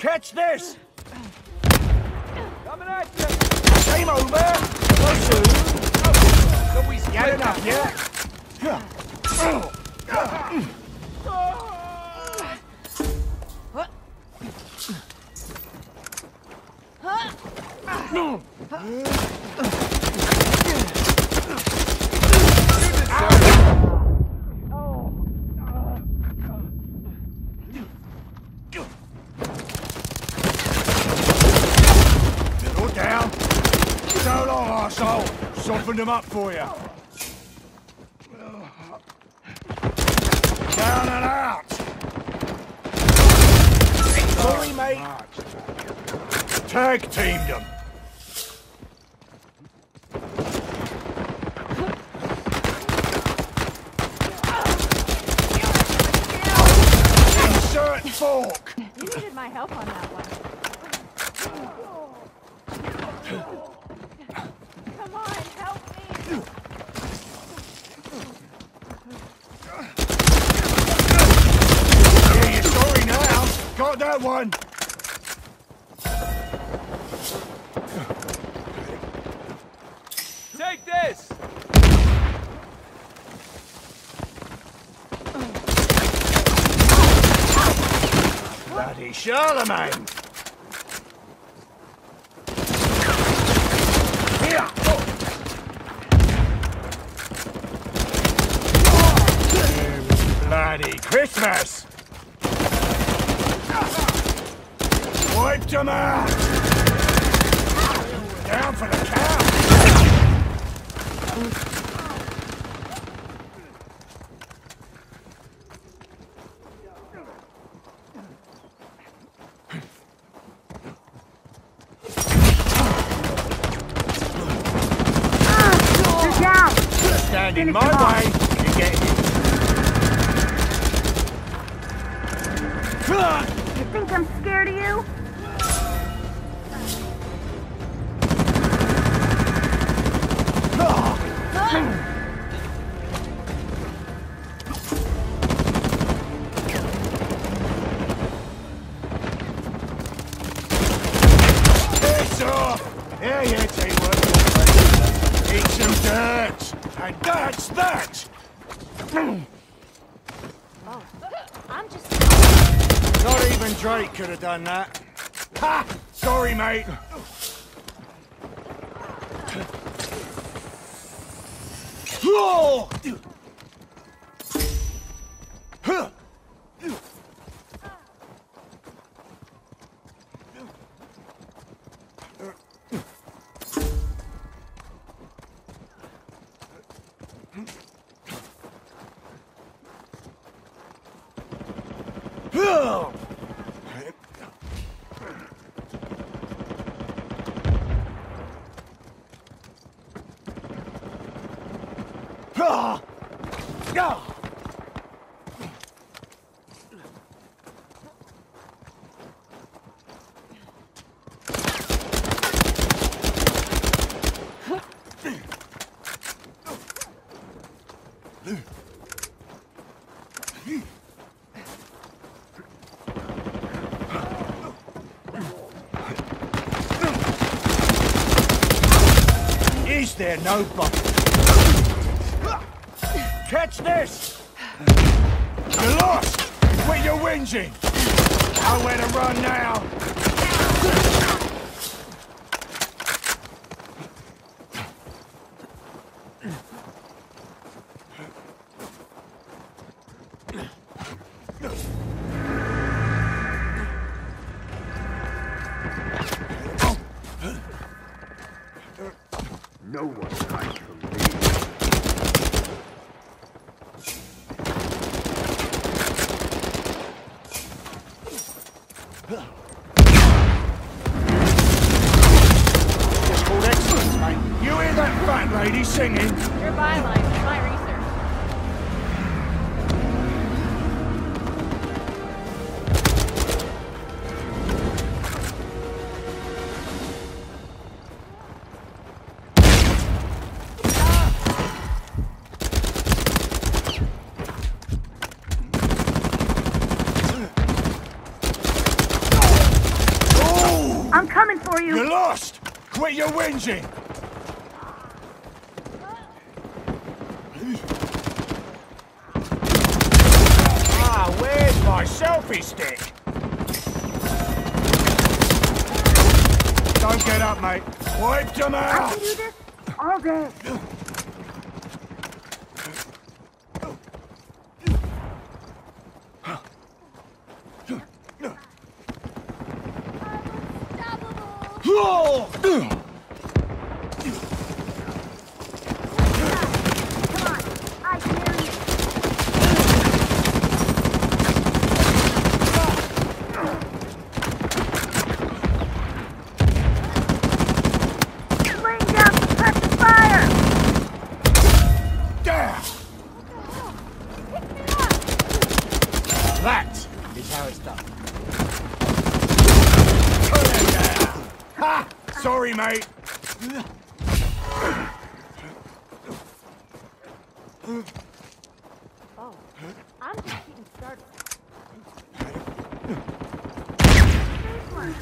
Catch this! Coming at you! Game over! So soon! Don't we get enough yet? Little down. So long, arsehole. Soften them up for you. Down and out. Sorry, mate. Tag teamed them. Insert fork. You needed my help on that one. Come on, help me. Yeah, you're sorry now. Got that one. Take this! Bloody Charlemagne. Here. Bloody Christmas. Wiped them out. Down for the count. Stand in my way, you get hit. You think I'm scared of you? Piss off! Yeah, teamwork. Eat some dirt! And that's that! Oh, I'm just... Not even Drake could have done that. Ha! Sorry, mate. Is there no button? Catch this! You're lost! Quit your whinging! Nowhere to run now! No one hides from me. It's called excellence, mate. You hear that fat lady singing? Your byline is my research. Quit your whinging! Ah, where's my selfie stick? Don't get up, mate. Wipe them I out! can do this all day. Come on, I dare you. Laying down some pressure fire. Damn! That is how it's done. Put it down! Ha! Sorry, mate. Oh, I'm just getting started. Safe one.